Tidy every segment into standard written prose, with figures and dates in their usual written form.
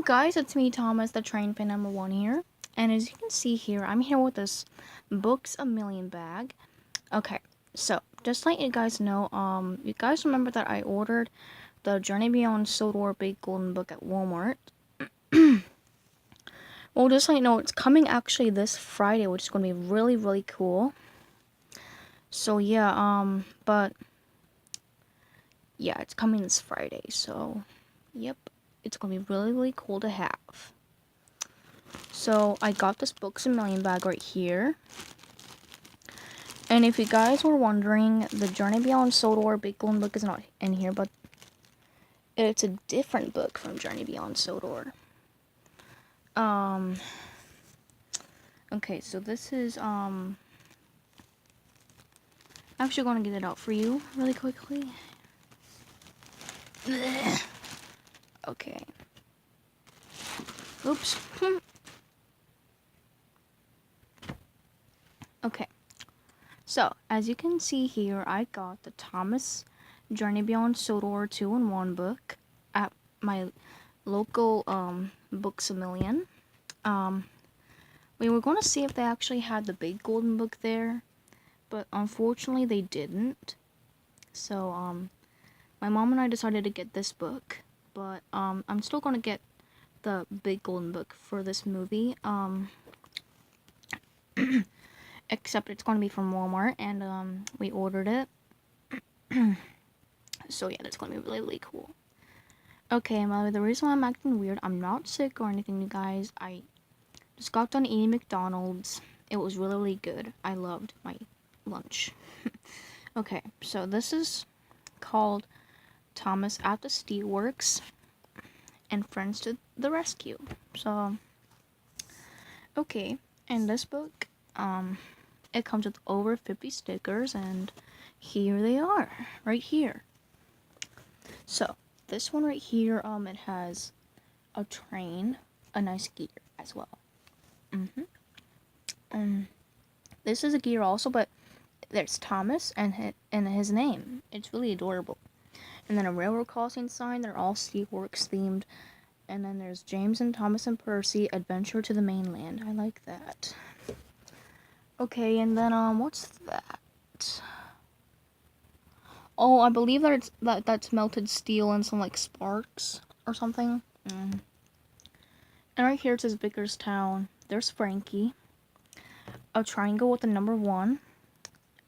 Hello guys, it's me Thomas, the train fan number 1 here. And as you can see here, I'm here with this Books a Million bag. Okay, so just let you guys know, you guys remember that I ordered the Journey Beyond Sodor Big Golden Book at Walmart. Well, just let you know, it's coming actually this Friday, which is going to be really, really cool. So yeah, but yeah, it's coming this Friday, so yep, it's going to be really, really cool to have. So I got this Books a Million bag right here. And if you guys were wondering, the Journey Beyond Sodor Big Golden Book is not in here, but it's a different book from Journey Beyond Sodor. Okay, so this is, actually going to get it out for you really quickly. Okay. Oops. Okay. So, as you can see here, I got the Thomas Journey Beyond Sodor 2-in-1 book at my local, Books a Million. We were going to see if they actually had the big golden book there, but unfortunately they didn't. So, my mom and I decided to get this book, but, I'm still going to get the big golden book for this movie, except it's going to be from Walmart, and, we ordered it. So yeah, that's going to be really, really cool. Okay, and by the way, the reason why I'm acting weird, I'm not sick or anything, you guys. I just got done eating McDonald's. It was really, really good. I loved my lunch. Okay, so this is called Thomas at the Steelworks and Friends to the Rescue. So, okay, and this book, it comes with over 50 stickers, and here they are, right here. So, this one right here, it has a train, a nice gear as well. This is a gear also, but there's Thomas and his name. It's really adorable. And then a railroad crossing sign. They're all Steelworks themed. And then there's James and Thomas and Percy, Adventure to the Mainland. I like that. Okay, and then what's that? Oh, I believe that that's melted steel and some like sparks or something. And right here it says Vickerstown. There's Frankie. A triangle with the number 1.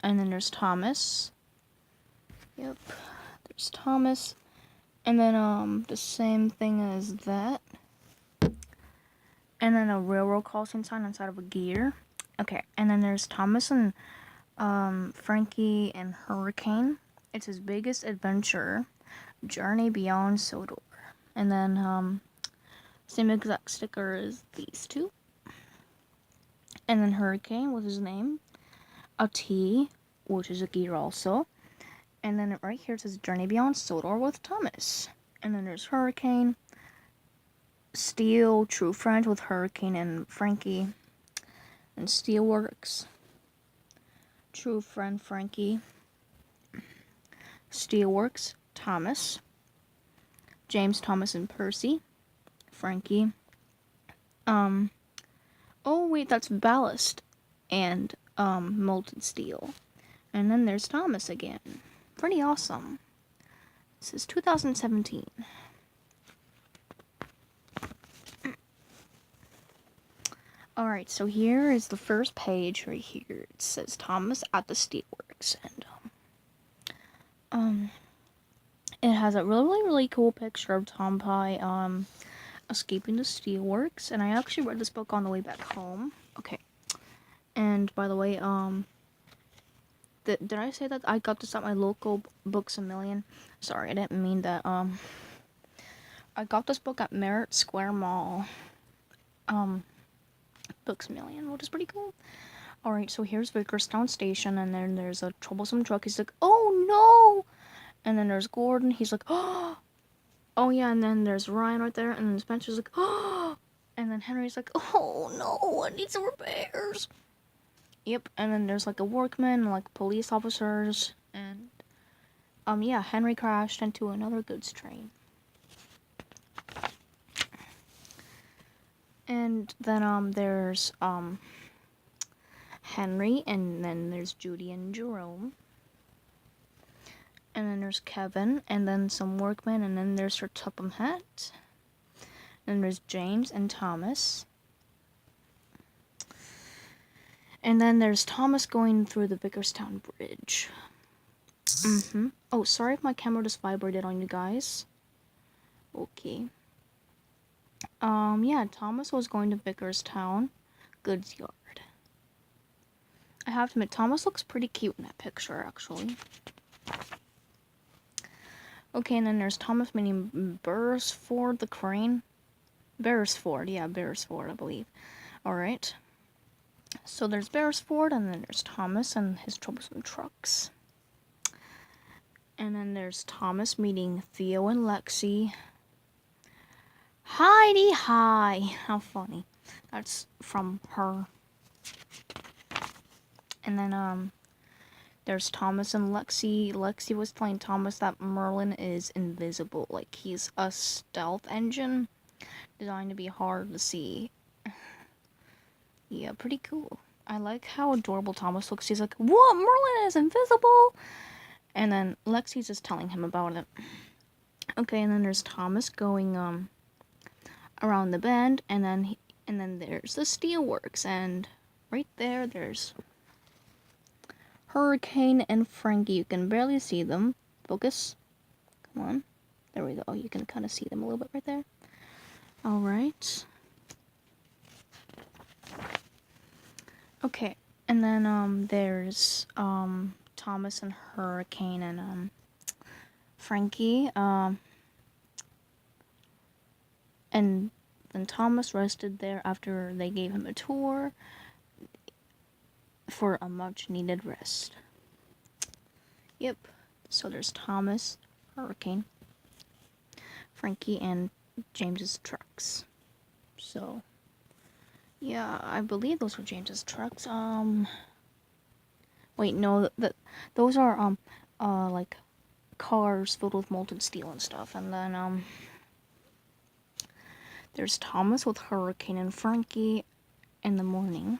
And then there's Thomas. Yep. There's Thomas. And then the same thing as that. And then a railroad crossing sign inside of a gear. Okay, and then there's Thomas and Frankie and Hurricane. It's his biggest adventure, Journey Beyond Sodor. And then same exact sticker as these two. And then Hurricane with his name. A T, which is a gear also. And then right here it says Journey Beyond Sodor with Thomas. And then there's Hurricane. Steel, True Friend with Hurricane and Frankie. And Steelworks. True Friend Frankie. Steelworks, Thomas. James, Thomas, and Percy. Frankie. Oh wait, that's Ballast and Molten Steel. And then there's Thomas again. Pretty awesome. This is 2017. Alright, so here is the first page right here. It says Thomas at the Steelworks, and it has a really, really cool picture of Tom Pie escaping the Steelworks, and I actually read this book on the way back home. Okay. And by the way, did I say that I got this at my local Books a Million? Sorry, I didn't mean that. I got this book at Merritt Square Mall. Books a Million, which is pretty cool. Alright, so here's Vickerstown Station, and then there's a troublesome truck. He's like, oh no! And then there's Gordon. He's like, oh yeah, and then there's Ryan right there, and then Spencer's like, oh! And then Henry's like, oh no, I need some repairs. Yep, and then there's like a workman, like police officers, and yeah, Henry crashed into another goods train. And then there's Henry, and then there's Judy and Jerome. And then there's Kevin, and then some workmen, and then there's her Tupham hat. And there's James and Thomas. And then there's Thomas going through the Vickerstown Bridge. Oh, sorry if my camera just vibrated on you guys. Okay. Yeah, Thomas was going to Vickerstown goods yard. I have to admit, Thomas looks pretty cute in that picture, actually. Okay, and then there's Thomas meeting Beresford the crane. Beresford, yeah, Beresford, I believe. Alright. So there's Beresford, and then there's Thomas and his troublesome trucks. And then there's Thomas meeting Theo and Lexi. Heidi, hi! How funny. That's from her. And then, there's Thomas and Lexi. Lexi was telling Thomas that Merlin is invisible. Like, he's a stealth engine designed to be hard to see. Yeah, pretty cool. I like how adorable Thomas looks. He's like, what? Merlin is invisible? And then Lexi's just telling him about it. Okay, and then there's Thomas going, around the bend, and then there's the Steelworks, and right there's Hurricane and Frankie. You can barely see them. Focus. Come on. There we go. You can kind of see them a little bit right there. Alright. Okay. And then, there's, Thomas and Hurricane and, Frankie. And then Thomas rested there after they gave him a tour for a much needed rest. Yep. So there's Thomas, Hurricane, Frankie, and James's trucks. So yeah, I believe those were James's trucks. Wait, no, those are like cars filled with molten steel and stuff. And then there's Thomas with Hurricane and Frankie in the morning.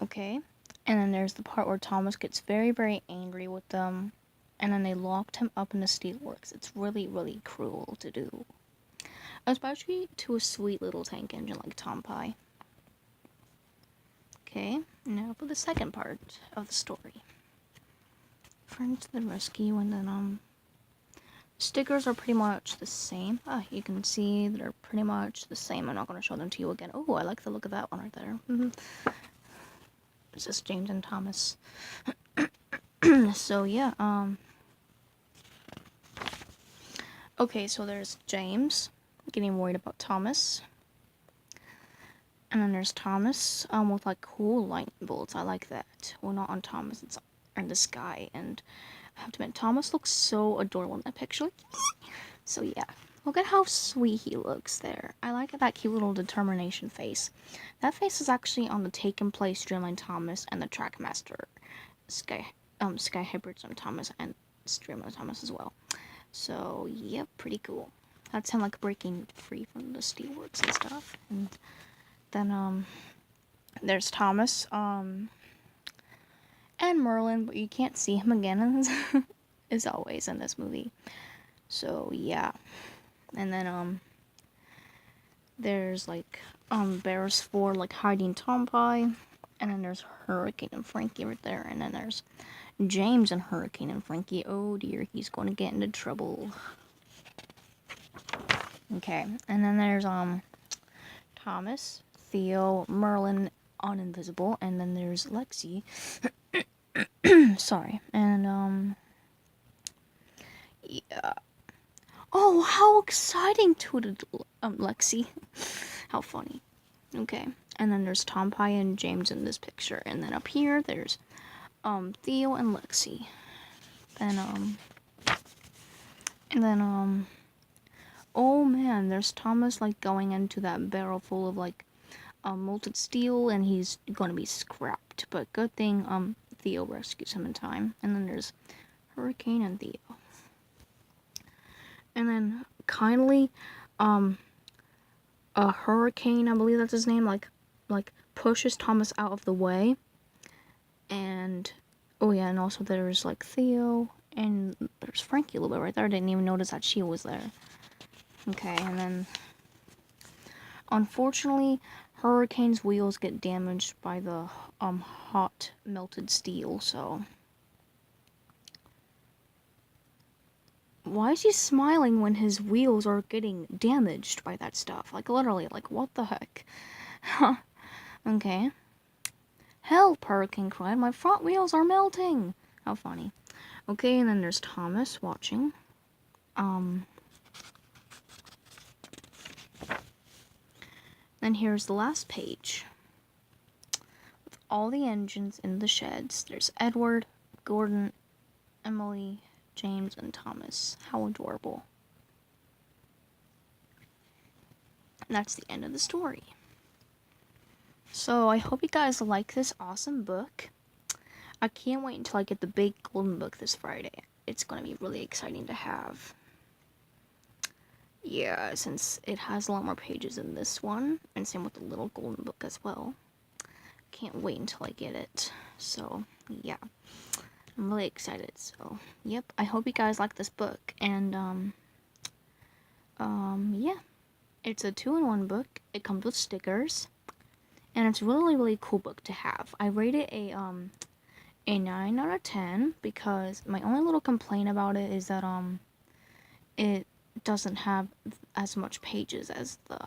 Okay, and then there's the part where Thomas gets very, very angry with them, and then they locked him up in the Steelworks. It's really, really cruel to do, especially to a sweet little tank engine like Tom Pie. Okay, now for the second part of the story. Friends to the rescue, and then stickers are pretty much the same. You can see they're pretty much the same. I'm not going to show them to you again. Oh, I like the look of that one right there. It's just James and Thomas. So yeah, okay, so there's James getting worried about Thomas. And then there's Thomas, with like cool lightning bolts. I like that. Well, not on Thomas, it's in the sky. And I have to admit, Thomas looks so adorable in that picture. So yeah, look at how sweet he looks there. I like that cute little determination face. That face is actually on the Taken Place Streamline Thomas and the Trackmaster Sky Hybrids on Thomas and Streamline Thomas as well. So yeah, pretty cool. That's him like breaking free from the Steelworks and stuff. And then there's Thomas and Merlin, but you can't see him again as always in this movie. So yeah. And then there's like Beresford like hiding Tom Pie, and then there's Hurricane and Frankie right there, and then there's James and Hurricane and Frankie. Oh dear, he's going to get into trouble. Okay, and then there's Thomas, Theo, Merlin on Invisible, and then there's Lexi. Sorry, and yeah. Oh, how exciting, tooted Lexi. How funny. Okay, and then there's Tom Pie and James in this picture, and then up here there's Theo and Lexi. And then oh man, there's Thomas like going into that barrel full of like molten steel, and he's gonna be scrapped. But good thing Theo rescues him in time. And then there's Hurricane and Theo. And then kindly, a hurricane, I believe that's his name, like pushes Thomas out of the way. And, oh yeah, and also there's, like, Theo, and there's Frankie a little bit right there. I didn't even notice that she was there. Okay, and then, unfortunately, Hurricane's wheels get damaged by the, hot melted steel, so. Why is he smiling when his wheels are getting damaged by that stuff? Like, literally, like, what the heck? Okay. Help, Hurricane cried. My front wheels are melting. How funny. Okay, and then there's Thomas watching. Then here's the last page. With all the engines in the sheds. There's Edward, Gordon, Emily, James, and Thomas. How adorable. And that's the end of the story. So I hope you guys like this awesome book. I can't wait until I get the big golden book this Friday. It's going to be really exciting to have. Yeah, since it has a lot more pages than this one, and same with the little golden book as well. Can't wait until I get it. So, yeah. I'm really excited. So, yep. I hope you guys like this book. And, yeah. It's a 2-in-1 book. It comes with stickers. And it's really, really cool book to have. I rate it a 9 out of 10 because my only little complaint about it is that, it doesn't have as much pages as the,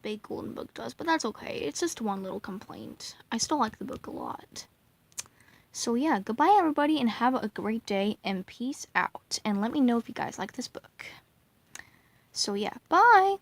big golden book does, but that's okay. It's just one little complaint. I still like the book a lot. So yeah, goodbye everybody and have a great day and peace out. And let me know if you guys like this book. So yeah, bye!